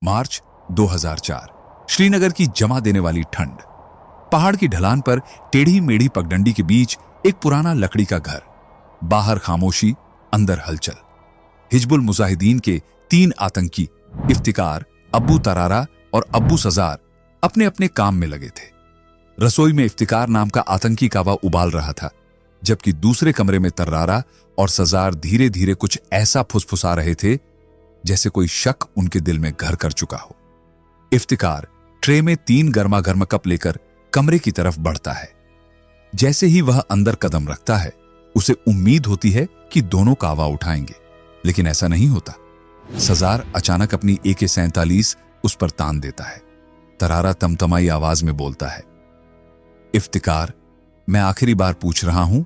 मार्च 2004। श्रीनगर की जमा देने वाली ठंड। पहाड़ की ढलान पर टेढ़ी मेढ़ी पगडंडी के बीच एक पुराना लकड़ी का घर। बाहर खामोशी, अंदर हलचल। हिजबुल मुजाहिदीन के 3 आतंकी इफ्तिकार, अब्बू तरारा और अब्बू सजार अपने अपने काम में लगे थे। रसोई में इफ्तिकार नाम का आतंकी कावा उबाल रहा था, जबकि दूसरे कमरे में तर्रारा और सजार धीरे धीरे कुछ ऐसा फुसफुसा रहे थे जैसे कोई शक उनके दिल में घर कर चुका हो। इफ्तिकार ट्रे में 3 गर्मा गर्म कप लेकर कमरे की तरफ बढ़ता है। जैसे ही वह अंदर कदम रखता है, उसे उम्मीद होती है कि दोनों कावा उठाएंगे, लेकिन ऐसा नहीं होता। सजार अचानक अपनी AK-47 उस पर तान देता है। तरारा तमतमाई आवाज में बोलता है, इफ्तिकार, मैं आखिरी बार पूछ रहा हूं,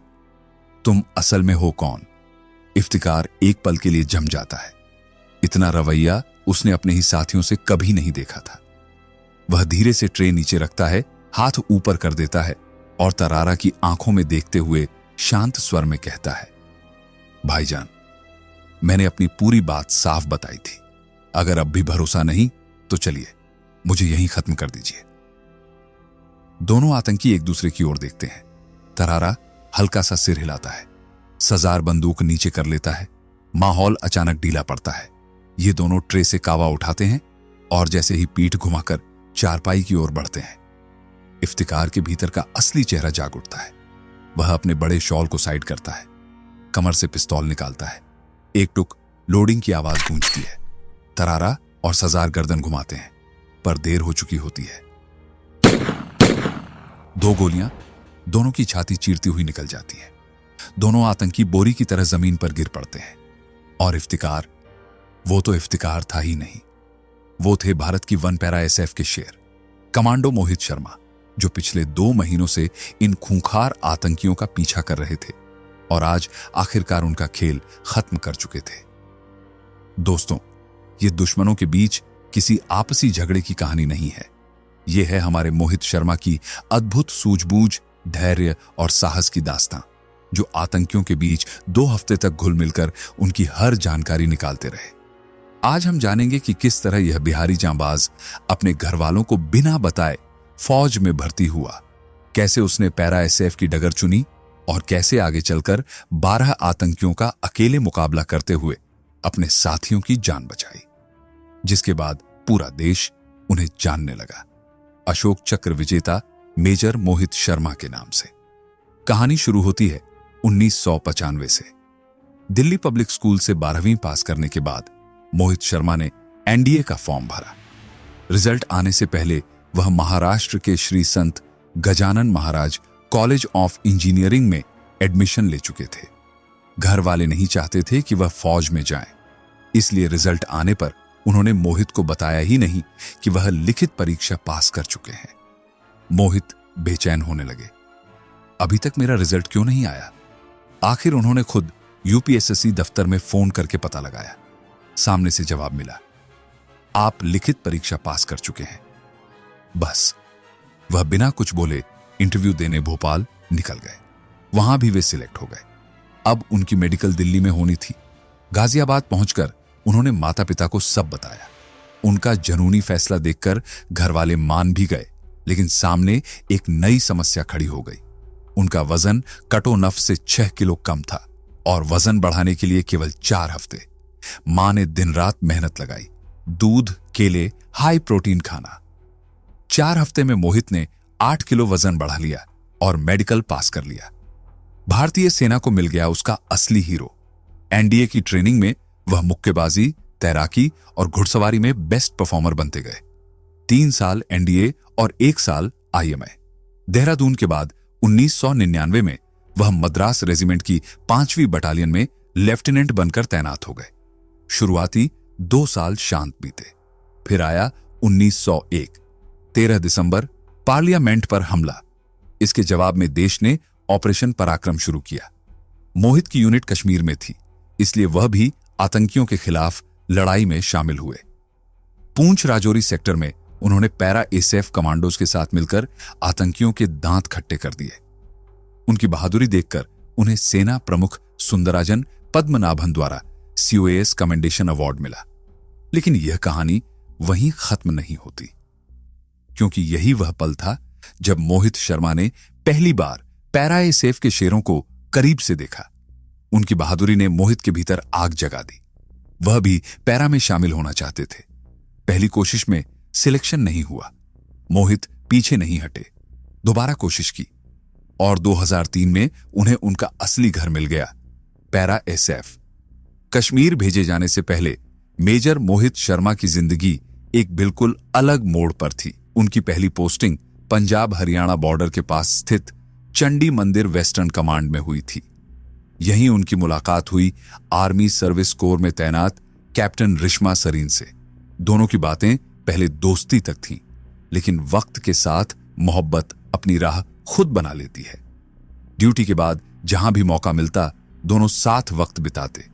तुम असल में हो कौन? इफ्तिकार एक पल के लिए जम जाता है। इतना रवैया उसने अपने ही साथियों से कभी नहीं देखा था। वह धीरे से ट्रे नीचे रखता है, हाथ ऊपर कर देता है और तरारा की आंखों में देखते हुए शांत स्वर में कहता है, भाईजान, मैंने अपनी पूरी बात साफ बताई थी। अगर अब भी भरोसा नहीं तो चलिए, मुझे यहीं खत्म कर दीजिए। दोनों आतंकी एक दूसरे की ओर देखते हैं। तरारा हल्का सा सिर हिलाता है। सजार बंदूक नीचे कर लेता है। माहौल अचानक ढीला पड़ता है। ये दोनों ट्रे से कावा उठाते हैं और जैसे ही पीठ घुमाकर चारपाई की ओर बढ़ते हैं, इफ्तिकार के भीतर का असली चेहरा जाग उठता है। वह अपने बड़े शॉल को साइड करता है, कमर से पिस्तौल निकालता है। एक टुक लोडिंग की आवाज गूंजती है। तरारा और सजार गर्दन घुमाते हैं, पर देर हो चुकी होती है। 2 गोलियां दोनों की छाती चीरती हुई निकल जाती हैं। दोनों आतंकी बोरी की तरह जमीन पर गिर पड़ते हैं। और इफ्तिकार, वो तो इफ्तिकार था ही नहीं, वो थे भारत की 1 पैरा SF के शेर, कमांडो मोहित शर्मा, जो पिछले 2 महीनों से इन खूंखार आतंकियों का पीछा कर रहे थे और आज आखिरकार उनका खेल खत्म कर चुके थे। दोस्तों, ये दुश्मनों के बीच किसी आपसी झगड़े की कहानी नहीं है। यह है हमारे मोहित शर्मा की अद्भुत सूझबूझ, धैर्य और साहस की दास्तां, जो आतंकियों के बीच 2 हफ्ते तक घुल मिलकर उनकी हर जानकारी निकालते रहे। आज हम जानेंगे कि किस तरह यह बिहारी जांबाज अपने घर वालों को बिना बताए फौज में भर्ती हुआ, कैसे उसने पैरा SF की डगर चुनी और कैसे आगे चलकर 12 आतंकियों का अकेले मुकाबला करते हुए अपने साथियों की जान बचाई, जिसके बाद पूरा देश उन्हें जानने लगा अशोक चक्र विजेता मेजर मोहित शर्मा के नाम से। कहानी शुरू होती है 1995 से। दिल्ली पब्लिक स्कूल से 12वीं पास करने के बाद मोहित शर्मा ने NDA का फॉर्म भरा। रिजल्ट आने से पहले वह महाराष्ट्र के श्री संत Gajanan Maharaj college of engineering में एडमिशन ले चुके थे। घर वाले नहीं चाहते थे कि वह फौज में जाएं, इसलिए रिजल्ट आने पर उन्होंने मोहित को बताया ही नहीं कि वह लिखित परीक्षा पास कर चुके हैं। मोहित बेचैन होने लगे। अभी तक मेरा रिजल्ट क्यों नहीं आया? आखिर उन्होंने खुद UPSSC दफ्तर में फोन करके पता लगाया। सामने से जवाब मिला, आप लिखित परीक्षा पास कर चुके हैं। बस वह बिना कुछ बोले इंटरव्यू देने भोपाल निकल गए। वहां भी वे सिलेक्ट हो गए। अब उनकी मेडिकल दिल्ली में होनी थी। गाजियाबाद पहुंचकर उन्होंने माता पिता को सब बताया। उनका जनूनी फैसला देखकर घर वाले मान भी गए, लेकिन सामने एक नई समस्या खड़ी हो गई। उनका वजन कटो-नफ से 6 किलो कम था और वजन बढ़ाने के लिए केवल 4 हफ्ते। मां ने दिन रात मेहनत लगाई, दूध, केले, हाई प्रोटीन खाना। 4 हफ्ते में मोहित ने 8 किलो वजन बढ़ा लिया और मेडिकल पास कर लिया। भारतीय सेना को मिल गया उसका असली हीरो। NDA की ट्रेनिंग में वह मुक्केबाजी, तैराकी और घुड़सवारी में बेस्ट परफॉर्मर बनते गए। 3 साल NDA और 1 साल IMI। देहरादून के बाद 1999 में वह मद्रास रेजिमेंट की 5वीं बटालियन में लेफ्टिनेंट बनकर तैनात हो गए। शुरुआती 2 साल शांत बीते। फिर आया 1901, 13 दिसंबर, पार्लियामेंट पर हमला। इसके जवाब में देश ने ऑपरेशन पराक्रम शुरू किया। मोहित की यूनिट कश्मीर में थी, इसलिए वह भी आतंकियों के खिलाफ लड़ाई में शामिल हुए। पूंछ राजौरी सेक्टर में उन्होंने पैरा SF कमांडोज के साथ मिलकर आतंकियों के दांत खट्टे कर दिए। उनकी बहादुरी देखकर उन्हें सेना प्रमुख सुंदराजन पद्मनाभन द्वारा COAS कमेंडेशन अवार्ड मिला। लेकिन यह कहानी वहीं खत्म नहीं होती, क्योंकि यही वह पल था जब मोहित शर्मा ने पहली बार पैरा एएसएफ के शेरों को करीब से देखा। उनकी बहादुरी ने मोहित के भीतर आग जगा दी। वह भी पैरा में शामिल होना चाहते थे। पहली कोशिश में सिलेक्शन नहीं हुआ। मोहित पीछे नहीं हटे, दोबारा कोशिश की और 2003 में उन्हें उनका असली घर मिल गया, पैरा एएसएफ। कश्मीर भेजे जाने से पहले मेजर मोहित शर्मा की जिंदगी एक बिल्कुल अलग मोड़ पर थी। उनकी पहली पोस्टिंग पंजाब हरियाणा बॉर्डर के पास स्थित चंडी मंदिर वेस्टर्न कमांड में हुई थी। यहीं उनकी मुलाकात हुई आर्मी सर्विस कोर में तैनात कैप्टन रिश्मा सरीन से। दोनों की बातें पहले दोस्ती तक थीं, लेकिन वक्त के साथ मोहब्बत अपनी राह खुद बना लेती है। ड्यूटी के बाद जहां भी मौका मिलता दोनों साथ वक्त बिताते।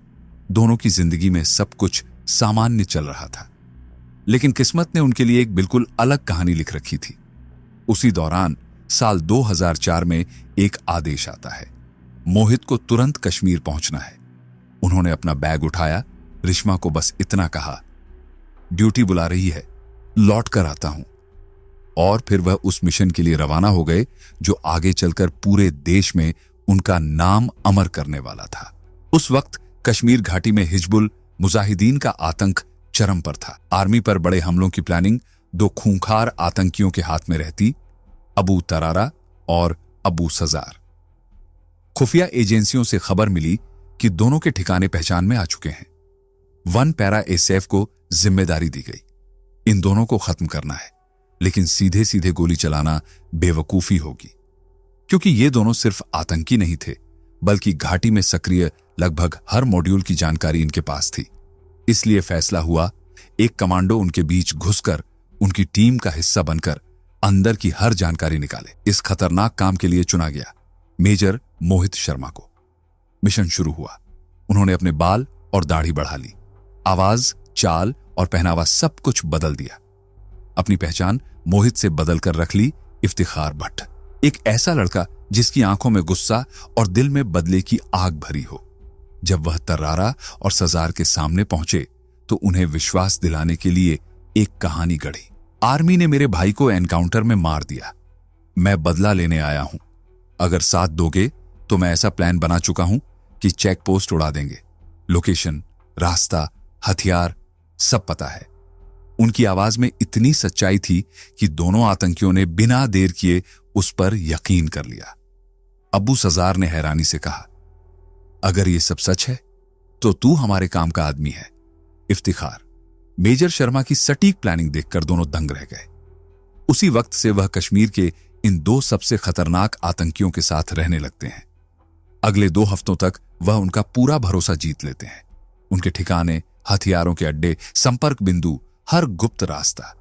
दोनों की जिंदगी में सब कुछ सामान्य चल रहा था, लेकिन किस्मत ने उनके लिए एक बिल्कुल अलग कहानी लिख रखी थी। उसी दौरान साल 2004 में एक आदेश आता है, मोहित को तुरंत कश्मीर पहुंचना है। उन्होंने अपना बैग उठाया, रिश्मा को बस इतना कहा, ड्यूटी बुला रही है, लौट कर आता हूं। और फिर वह उस मिशन के लिए रवाना हो गए जो आगे चलकर पूरे देश में उनका नाम अमर करने वाला था। उस वक्त कश्मीर घाटी में हिजबुल मुजाहिदीन का आतंक चरम पर था। आर्मी पर बड़े हमलों की प्लानिंग दो खूंखार आतंकियों के हाथ में रहती, अबू तरारा और अबू सजार। खुफिया एजेंसियों से खबर मिली कि दोनों के ठिकाने पहचान में आ चुके हैं। वन पैरा एएसएफ को जिम्मेदारी दी गई, इन दोनों को खत्म करना है, लेकिन सीधे सीधे गोली चलाना बेवकूफी होगी, क्योंकि ये दोनों सिर्फ आतंकी नहीं थे, बल्कि घाटी में सक्रिय लगभग हर मॉड्यूल की जानकारी इनके पास थी। इसलिए फैसला हुआ, एक कमांडो उनके बीच घुसकर उनकी टीम का हिस्सा बनकर अंदर की हर जानकारी निकाले। इस खतरनाक काम के लिए चुना गया मेजर मोहित शर्मा को। मिशन शुरू हुआ। उन्होंने अपने बाल और दाढ़ी बढ़ा ली, आवाज, चाल और पहनावा सब कुछ बदल दिया। अपनी पहचान मोहित से बदलकर रख ली इफ्तिखार भट्ट, एक ऐसा लड़का जिसकी आंखों में गुस्सा और दिल में बदले की आग भरी हो। जब वह तरारा और सजार के सामने पहुंचे तो उन्हें विश्वास दिलाने के लिए एक कहानी गढ़ी। आर्मी ने मेरे भाई को एनकाउंटर में मार दिया, मैं बदला लेने आया हूं। अगर साथ दोगे तो मैं ऐसा प्लान बना चुका हूं कि चेक पोस्ट उड़ा देंगे। लोकेशन, रास्ता, हथियार सब पता है। उनकी आवाज में इतनी सच्चाई थी कि दोनों आतंकियों ने बिना देर किए उस पर यकीन कर लिया। अबू सजार ने हैरानी से कहा, अगर ये सब सच है तो तू हमारे काम का आदमी है। इफ्तिखार, मेजर शर्मा की सटीक प्लानिंग देखकर दोनों दंग रह गए। उसी वक्त से वह कश्मीर के इन दो सबसे खतरनाक आतंकियों के साथ रहने लगते हैं। अगले 2 हफ्तों तक वह उनका पूरा भरोसा जीत लेते हैं। उनके ठिकाने, हथियारों के अड्डे, संपर्क बिंदु, हर गुप्त रास्ता,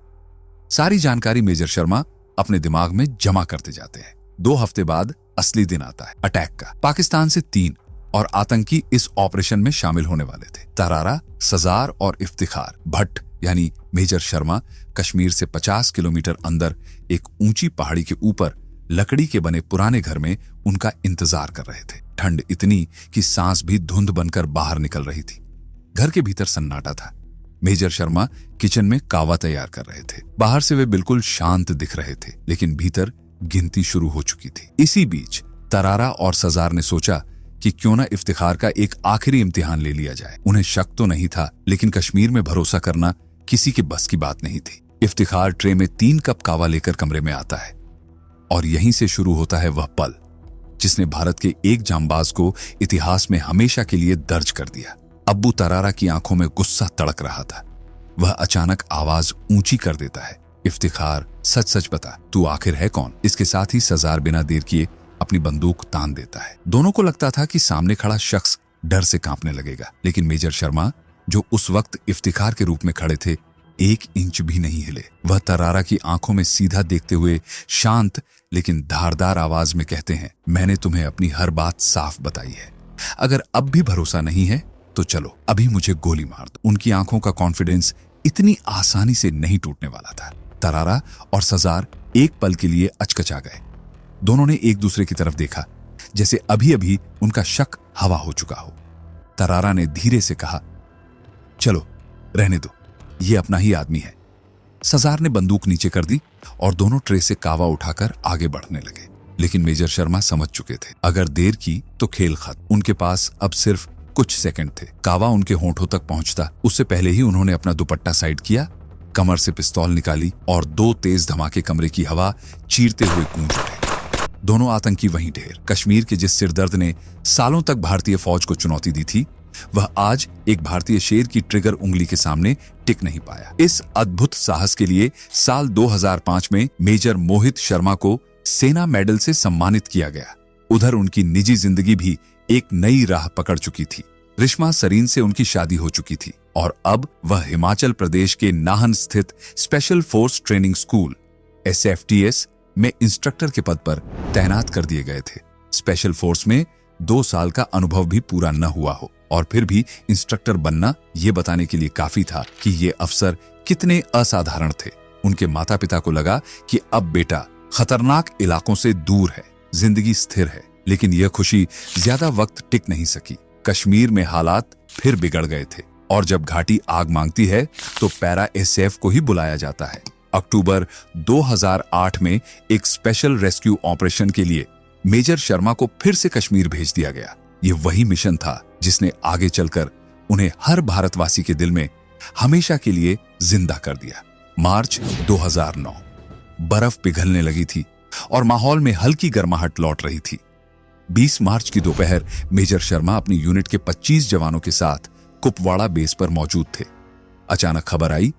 सारी जानकारी मेजर शर्मा अपने दिमाग में जमा करते जाते हैं। 2 हफ्ते बाद असली दिन आता है, अटैक का। पाकिस्तान से 3 और आतंकी इस ऑपरेशन में शामिल होने वाले थे। तरारा, सजार और इफ्तिखार भट्ट यानी मेजर शर्मा कश्मीर से 50 किलोमीटर अंदर एक ऊंची पहाड़ी के ऊपर लकड़ी के बने पुराने घर में उनका इंतजार कर रहे थे। ठंड इतनी कि सांस भी धुंध बनकर बाहर निकल रही थी। घर के भीतर सन्नाटा था। मेजर शर्मा किचन में कावा तैयार कर रहे थे। बाहर से वे बिल्कुल शांत दिख रहे थे, लेकिन भीतर गिनती शुरू हो चुकी थी। इसी बीच तरारा और सजार ने सोचा कि क्यों ना इफ्तिखार का एक आखिरी इम्तिहान ले लिया जाए। उन्हें शक तो नहीं था, लेकिन कश्मीर में भरोसा करना किसी के बस की बात नहीं थी। इफ्तिखार ट्रे में 3 कप कावा लेकर कमरे में आता है और यहीं से शुरू होता है वह पल जिसने भारत के एक जांबाज को इतिहास में हमेशा के लिए दर्ज कर दिया। अब्बू तरारा की आंखों में गुस्सा तड़क रहा था। वह अचानक आवाज ऊंची कर देता है, इफ्तिखार, सच सच बता, तू आखिर है कौन? इसके साथ ही सजार बिना देर किए अपनी बंदूक तान देता है। दोनों को लगता था कि सामने खड़ा शख्स डर से कांपने लगेगा, लेकिन मेजर शर्मा, जो उस वक्त इफ्तिखार के रूप में खड़े थे, 1 इंच भी नहीं हिले। वह तरारा की आंखों में सीधा देखते हुए शांत लेकिन धारदार आवाज में कहते हैं, मैंने तुम्हें अपनी हर बात साफ बताई है। अगर अब भी भरोसा नहीं है तो चलो अभी मुझे गोली मार दो। उनकी आंखों का कॉन्फिडेंस इतनी आसानी से नहीं टूटने वाला था। तरारा और सजार एक पल के लिए अचकचा गए। दोनों ने एक दूसरे की तरफ देखा, जैसे अभी अभी उनका शक हवा हो चुका हो। तरारा ने धीरे से कहा, चलो रहने दो, ये अपना ही आदमी है, सजार ने बंदूक नीचे कर दी और दोनों ट्रे से कावा उठाकर आगे बढ़ने लगे। लेकिन मेजर शर्मा समझ चुके थे, अगर देर की तो खेल खत्म। उनके पास अब सिर्फ कुछ सेकंड थे। कावा उनके होंठों तक पहुंचता उससे पहले ही उन्होंने अपना दुपट्टा साइड किया, कमर से पिस्तौल निकाली और 2 तेज धमाके कमरे की हवा चीरते हुए गूंज उठे। दोनों आतंकी वहीं ढेर। कश्मीर के जिस सिरदर्द ने सालों तक भारतीय फौज को चुनौती दी थी, वह आज एक भारतीय शेर की ट्रिगर उंगली के सामने टिक नहीं पाया। इस अद्भुत साहस के लिए साल 2005 में मेजर मोहित शर्मा को सेना मेडल से सम्मानित किया गया। उधर उनकी निजी जिंदगी भी एक नई राह पकड़ चुकी थी। रिश्मा सरीन से उनकी शादी हो चुकी थी और अब वह हिमाचल प्रदेश के नाहन स्थित special force training school SFTS में इंस्ट्रक्टर के पद पर तैनात कर दिए गए थे। स्पेशल फोर्स में 2 साल का अनुभव भी पूरा न हुआ हो और फिर भी इंस्ट्रक्टर बनना ये बताने के लिए काफी था कि ये अफसर कितने असाधारण थे। उनके माता पिता को लगा कि अब बेटा खतरनाक इलाकों से दूर है, जिंदगी स्थिर है। लेकिन यह खुशी ज्यादा वक्त टिक नहीं सकी। कश्मीर में हालात फिर बिगड़ गए थे और जब घाटी आग मांगती है तो पैरा SF को ही बुलाया जाता है। अक्टूबर 2008 में एक स्पेशल रेस्क्यू ऑपरेशन के लिए मेजर शर्मा को फिर से कश्मीर भेज दिया गया। ये वही मिशन था जिसने आगे चलकर उन्हें हर भारतवासी के दिल में हमेशा के लिए जिंदा कर दिया। मार्च 2009 बर्फ पिघलने लगी थी और माहौल में हल्की गर्माहट लौट रही थी। 20 मार्च की दोपहर मेजर शर्मा अपनी यूनिट के 25 जवानों के साथ कुपवाड़ा बेस पर मौजूद थे। अचानक खबर आई,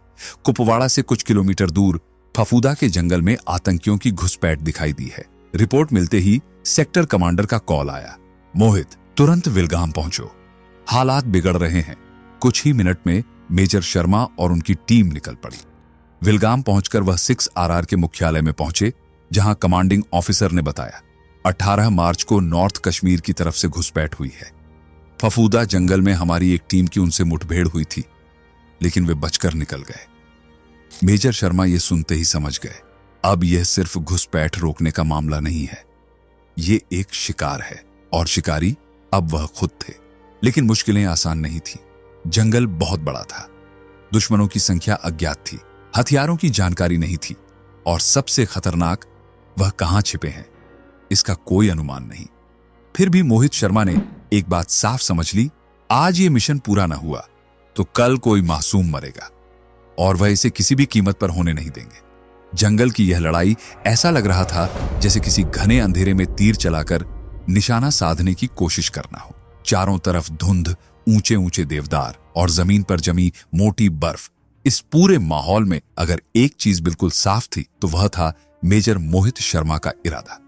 कुपवाड़ा से कुछ किलोमीटर दूर फफूदा के जंगल में आतंकियों की घुसपैठ दिखाई दी है। रिपोर्ट मिलते ही सेक्टर कमांडर का कॉल आया, मोहित तुरंत विलगाम पहुंचो, हालात बिगड़ रहे हैं। कुछ ही मिनट में मेजर शर्मा और उनकी टीम निकल पड़ी। विलगाम पहुंचकर वह 6RR के मुख्यालय में पहुंचे, जहां कमांडिंग ऑफिसर ने बताया 18 मार्च को नॉर्थ कश्मीर की तरफ से घुसपैठ हुई है। फफूदा जंगल में हमारी एक टीम की उनसे मुठभेड़ हुई थी, लेकिन वे बचकर निकल गए। मेजर शर्मा ये सुनते ही समझ गए, अब यह सिर्फ घुसपैठ रोकने का मामला नहीं है, ये एक शिकार है और शिकारी अब वह खुद थे। लेकिन मुश्किलें आसान नहीं थी। जंगल बहुत बड़ा था, दुश्मनों की संख्या अज्ञात थी, हथियारों की जानकारी नहीं थी और सबसे खतरनाक, वह कहां छिपे हैं इसका कोई अनुमान नहीं। फिर भी मोहित शर्मा ने एक बात साफ समझ ली, आज ये मिशन पूरा ना हुआ तो कल कोई मासूम मरेगा और वह इसे किसी भी कीमत पर होने नहीं देंगे। जंगल की यह लड़ाई ऐसा लग रहा था जैसे किसी घने अंधेरे में तीर चलाकर निशाना साधने की कोशिश करना हो। चारों तरफ धुंध, ऊंचे ऊंचे देवदार और जमीन पर जमी मोटी बर्फ। इस पूरे माहौल में अगर एक चीज बिल्कुल साफ थी तो वह था मेजर मोहित शर्मा का इरादा।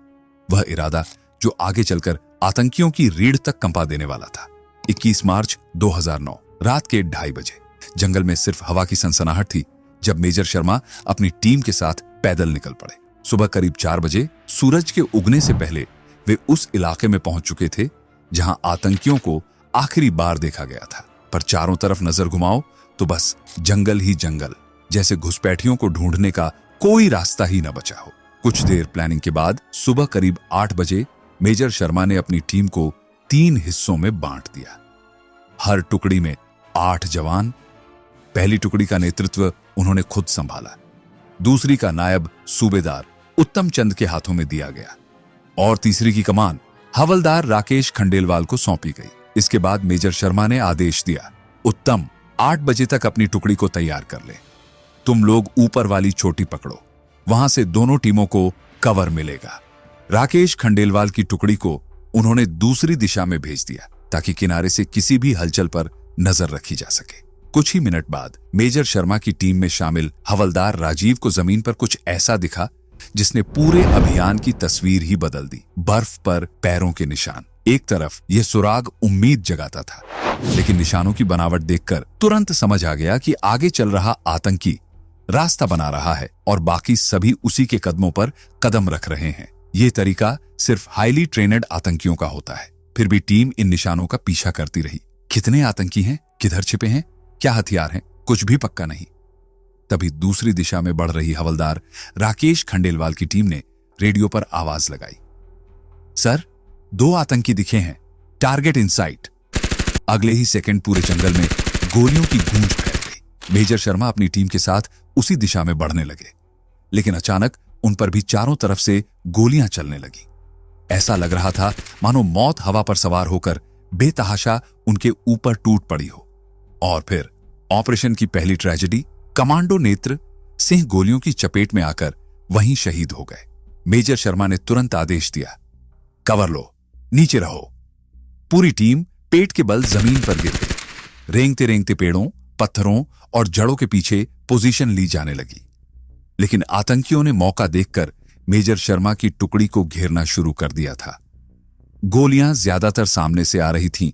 वह इरादा जो आगे चलकर आतंकियों की रीढ़ तक कंपा देने वाला था। 21 मार्च 2009 रात के 2:30 बजे जंगल में सिर्फ हवा की सनसनाहट थी जब मेजर शर्मा अपनी टीम के साथ पैदल निकल पड़े। सुबह करीब 4 बजे सूरज के उगने से पहले वे उस इलाके में पहुंच चुके थे जहां आतंकियों को आखिरी बार देखा गया था। पर चारों तरफ नजर घुमाओ तो बस जंगल ही जंगल, जैसे घुसपैठियों को ढूंढने का कोई रास्ता ही न बचा हो। कुछ देर प्लानिंग के बाद सुबह करीब 8 बजे मेजर शर्मा ने अपनी टीम को 3 हिस्सों में बांट दिया। हर टुकड़ी में 8 जवान। पहली टुकड़ी का नेतृत्व उन्होंने खुद संभाला, दूसरी का नायब सूबेदार उत्तम चंद के हाथों में दिया गया और तीसरी की कमान हवलदार राकेश खंडेलवाल को सौंपी गई। इसके बाद मेजर शर्मा ने आदेश दिया, उत्तम 8 बजे तक अपनी टुकड़ी को तैयार कर ले। तुम लोग ऊपर वाली चोटी पकड़ो, वहां से दोनों टीमों को कवर मिलेगा। राकेश खंडेलवाल की टुकड़ी को उन्होंने दूसरी दिशा में भेज दिया ताकि किनारे से किसी भी हलचल पर नजर रखी जा सके। कुछ ही मिनट बाद मेजर शर्मा की टीम में शामिल हवलदार राजीव को जमीन पर कुछ ऐसा दिखा जिसने पूरे अभियान की तस्वीर ही बदल दी। बर्फ पर पैरों के निशान। एक तरफ यह सुराग उम्मीद जगाता था, लेकिन निशानों की बनावट देखकर तुरंत समझ आ गया कि आगे चल रहा आतंकी रास्ता बना रहा है और बाकी सभी उसी के कदमों पर कदम रख रहे हैं। यह तरीका सिर्फ हाईली ट्रेनेड आतंकियों का होता है। फिर भी टीम इन निशानों का पीछा करती रही। कितने आतंकी हैं, किधर छिपे हैं, क्या हथियार हैं, कुछ भी पक्का नहीं। तभी दूसरी दिशा में बढ़ रही हवलदार राकेश खंडेलवाल की टीम ने रेडियो पर आवाज लगाई, सर 2 आतंकी दिखे हैं, टारगेट इन साइट। अगले ही सेकंड पूरे जंगल में गोलियों की गूंज फैल गई। मेजर शर्मा अपनी टीम के साथ उसी दिशा में बढ़ने लगे, लेकिन अचानक उन पर भी चारों तरफ से गोलियां चलने लगी। ऐसा लग रहा था मानो मौत हवा पर सवार होकर बेतहाशा उनके ऊपर टूट पड़ी हो। और फिर ऑपरेशन की पहली ट्रेजेडी, कमांडो नेत्र सिंह गोलियों की चपेट में आकर वहीं शहीद हो गए। मेजर शर्मा ने तुरंत आदेश दिया, कवर लो, नीचे रहो। पूरी टीम पेट के बल जमीन पर गिर गई। रेंगते रेंगते पेड़ों, पत्थरों और जड़ों के पीछे पोजीशन ली जाने लगी। लेकिन आतंकियों ने मौका देखकर मेजर शर्मा की टुकड़ी को घेरना शुरू कर दिया था। गोलियां ज्यादातर सामने से आ रही थीं,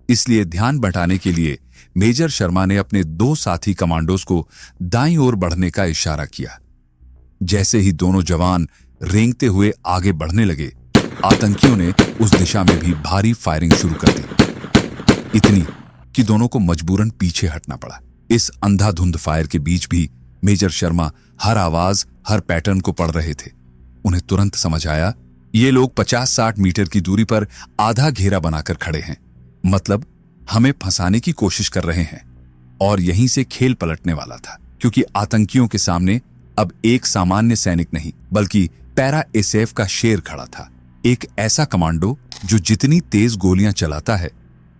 इसलिए ध्यान बटाने के लिए मेजर शर्मा ने अपने 2 साथी कमांडोज को दाईं ओर बढ़ने का इशारा किया। जैसे ही दोनों जवान रेंगते हुए आगे बढ़ने लगे, आतंकियों ने उस दिशा में भी भारी फायरिंग शुरू कर दी, इतनी कि दोनों को मजबूरन पीछे हटना पड़ा। इस अंधाधुंध फायर के बीच भी मेजर शर्मा हर आवाज, हर पैटर्न को पढ़ रहे थे। उन्हें तुरंत समझ आया, ये लोग 50-60 मीटर की दूरी पर आधा घेरा बनाकर खड़े हैं, मतलब हमें फंसाने की कोशिश कर रहे हैं। और यहीं से खेल पलटने वाला था, क्योंकि आतंकियों के सामने अब एक सामान्य सैनिक नहीं, बल्कि पैरा एसएफ का शेर खड़ा था। एक ऐसा कमांडो जो जितनी तेज गोलियां चलाता है,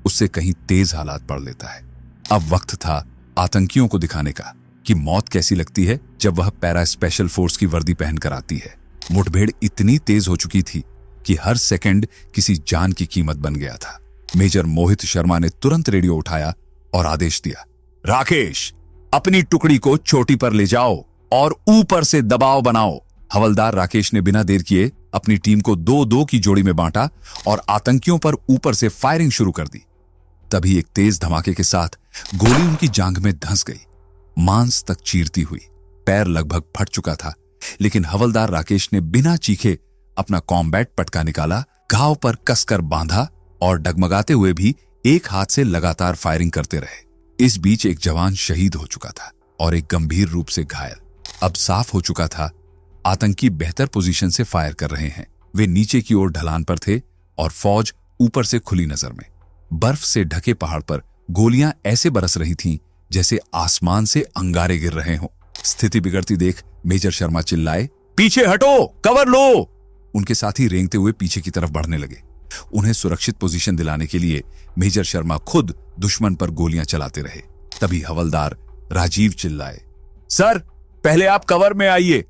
उससे कहीं तेज हालात पड़ लेता है। अब वक्त था आतंकियों को दिखाने का कि मौत कैसी लगती है जब वह पैरा स्पेशल फोर्स की वर्दी पहनकर आती है। मुठभेड़ इतनी तेज हो चुकी थी कि हर सेकंड किसी जान की कीमत बन गया था। मेजर मोहित शर्मा ने तुरंत रेडियो उठाया और आदेश दिया, राकेश, अपनी टुकड़ी को चोटी पर ले जाओ और ऊपर से दबाव बनाओ। हवलदार राकेश ने बिना देर किए अपनी टीम को 2-2 की जोड़ी में बांटा और आतंकियों पर ऊपर से फायरिंग शुरू कर दी। तभी एक तेज धमाके के साथ गोली उनकी जांघ में धंस गई, मांस तक चीरती हुई। पैर लगभग फट चुका था, लेकिन हवलदार राकेश ने बिना चीखे अपना कॉम्बैट पटका निकाला, घाव पर कसकर बांधा और डगमगाते हुए भी एक हाथ से लगातार फायरिंग करते रहे। इस बीच एक जवान शहीद हो चुका था और एक गंभीर रूप से घायल। अब साफ हो चुका था, आतंकी बेहतर पोजीशन से फायर कर रहे हैं। वे नीचे की ओर ढलान पर थे और फौज ऊपर से खुली नजर में। बर्फ से ढके पहाड़ पर गोलियां ऐसे बरस रही थीं जैसे आसमान से अंगारे गिर रहे हों। स्थिति बिगड़ती देख मेजर शर्मा चिल्लाए, पीछे हटो, कवर लो। उनके साथी रेंगते हुए पीछे की तरफ बढ़ने लगे। उन्हें सुरक्षित पोजीशन दिलाने के लिए मेजर शर्मा खुद दुश्मन पर गोलियां चलाते रहे। तभी हवलदार राजीव चिल्लाए, सर, पहले आप कवर में आइए,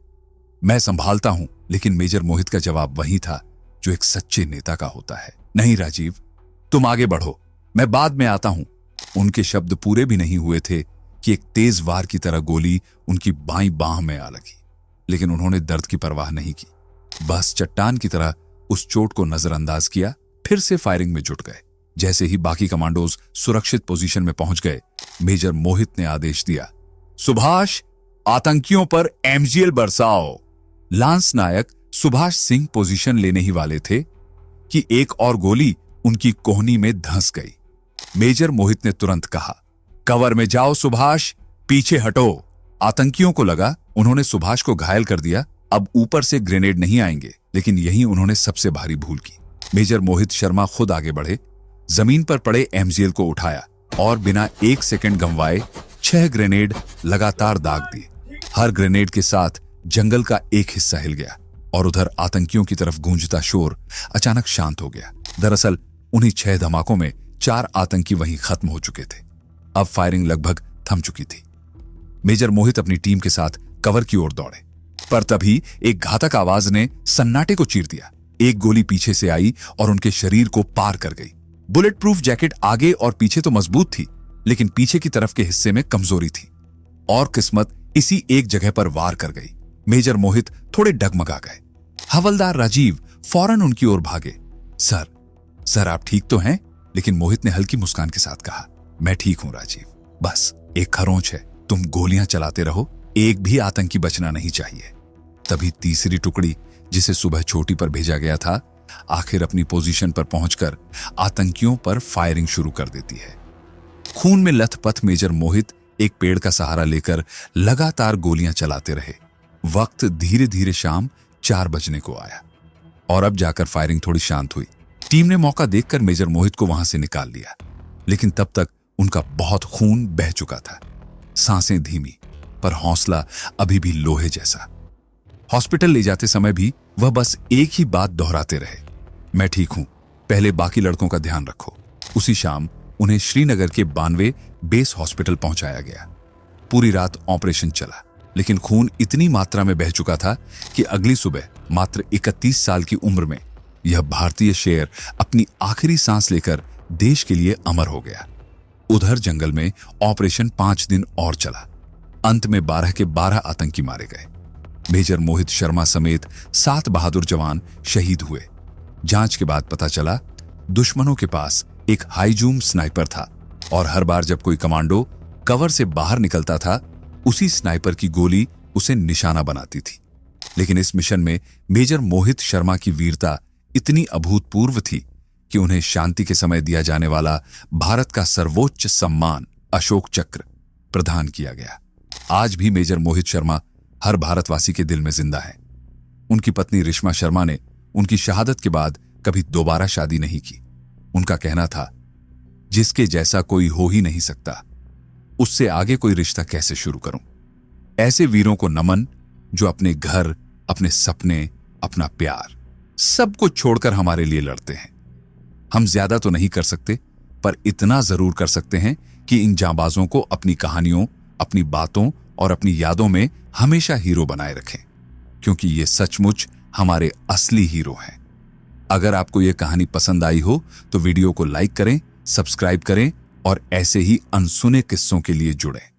मैं संभालता हूं। लेकिन मेजर मोहित का जवाब वही था जो एक सच्चे नेता का होता है, नहीं राजीव, तुम आगे बढ़ो, मैं बाद में आता हूं। उनके शब्द पूरे भी नहीं हुए थे कि एक तेज वार की तरह गोली उनकी बाईं बांह में आ लगी, लेकिन उन्होंने दर्द की परवाह नहीं की। बस चट्टान की तरह उस चोट को नजरअंदाज किया, फिर से फायरिंग में जुट गए। जैसे ही बाकी कमांडोज सुरक्षित पोजीशन में पहुंच गए, मेजर मोहित ने आदेश दिया, सुभाष, आतंकियों पर एमजीएल बरसाओ। लांस नायक सुभाष सिंह पोजीशन लेने ही वाले थे कि एक और गोली उनकी कोहनी में धंस गई। मेजर मोहित ने तुरंत कहा, कवर में जाओ सुभाष, पीछे हटो। आतंकियों को लगा उन्होंने सुभाष को घायल कर दिया, अब ऊपर से ग्रेनेड नहीं आएंगे, लेकिन यही उन्होंने सबसे भारी भूल की। मेजर मोहित शर्मा खुद आगे बढ़े, जमीन पर पड़े एमजीएल को उठाया और बिना एक सेकंड गंवाए 6 ग्रेनेड लगातार दाग दिए। हर ग्रेनेड के साथ जंगल का एक हिस्सा हिल गया और उधर आतंकियों की तरफ गूंजता शोर अचानक शांत हो गया। दरअसल उन्हीं 6 धमाकों में 4 आतंकी वहीं खत्म हो चुके थे। अब फायरिंग लगभग थम चुकी थी। मेजर मोहित अपनी टीम के साथ कवर की ओर दौड़े, पर तभी एक घातक आवाज ने सन्नाटे को चीर दिया। एक गोली पीछे से आई और उनके शरीर को पार कर गई। बुलेट प्रूफ जैकेट आगे और पीछे तो मजबूत थी, लेकिन पीछे की तरफ के हिस्से में कमजोरी थी और किस्मत इसी एक जगह पर वार कर गई। मेजर मोहित थोड़े डगमगा गए। हवलदार राजीव फौरन उनकी ओर भागे। सर आप ठीक तो हैं? लेकिन मोहित ने हल्की मुस्कान के साथ कहा, मैं ठीक हूं राजीव, बस एक खरोंच है, तुम गोलियां चलाते रहो, एक भी आतंकी बचना नहीं चाहिए। तभी तीसरी टुकड़ी, जिसे सुबह चोटी पर भेजा गया था, आखिर अपनी पोजीशन पर पहुंचकर आतंकियों पर फायरिंग शुरू कर देती है। खून में लथपथ मेजर मोहित एक पेड़ का सहारा लेकर लगातार गोलियां चलाते रहे। वक्त धीरे धीरे शाम 4 बजने को आया और अब जाकर फायरिंग थोड़ी शांत हुई। टीम ने मौका देखकर मेजर मोहित को वहां से निकाल लिया, लेकिन तब तक उनका बहुत खून बह चुका था। सांसें धीमी, पर हौसला अभी भी लोहे जैसा। हॉस्पिटल ले जाते समय भी वह बस एक ही बात दोहराते रहे, मैं ठीक हूं, पहले बाकी लड़कों का ध्यान रखो। उसी शाम उन्हें श्रीनगर के 92 बेस हॉस्पिटल पहुंचाया गया। पूरी रात ऑपरेशन चला, लेकिन खून इतनी मात्रा में बह चुका था कि अगली सुबह मात्र 31 साल की उम्र में यह भारतीय शेर अपनी आखिरी सांस लेकर देश के लिए अमर हो गया। उधर जंगल में ऑपरेशन 5 दिन और चला। अंत में 12 के 12 आतंकी मारे गए। मेजर मोहित शर्मा समेत 7 बहादुर जवान शहीद हुए। जांच के बाद पता चला दुश्मनों के पास एक हाईजूम स्नाइपर था और हर बार जब कोई कमांडो कवर से बाहर निकलता था, उसी स्नाइपर की गोली उसे निशाना बनाती थी। लेकिन इस मिशन में मेजर मोहित शर्मा की वीरता इतनी अभूतपूर्व थी कि उन्हें शांति के समय दिया जाने वाला भारत का सर्वोच्च सम्मान अशोक चक्र प्रदान किया गया। आज भी मेजर मोहित शर्मा हर भारतवासी के दिल में जिंदा है। उनकी पत्नी रिश्मा शर्मा ने उनकी शहादत के बाद कभी दोबारा शादी नहीं की। उनका कहना था, जिसके जैसा कोई हो ही नहीं सकता, उससे आगे कोई रिश्ता कैसे शुरू करूं। ऐसे वीरों को नमन जो अपने घर, अपने सपने, अपना प्यार सब कुछ छोड़कर हमारे लिए लड़ते हैं। हम ज्यादा तो नहीं कर सकते, पर इतना जरूर कर सकते हैं कि इन जांबाजों को अपनी कहानियों, अपनी बातों और अपनी यादों में हमेशा हीरो बनाए रखें, क्योंकि ये सचमुच हमारे असली हीरो हैं। अगर आपको यह कहानी पसंद आई हो तो वीडियो को लाइक करें, सब्सक्राइब करें और ऐसे ही अनसुने किस्सों के लिए जुड़ें।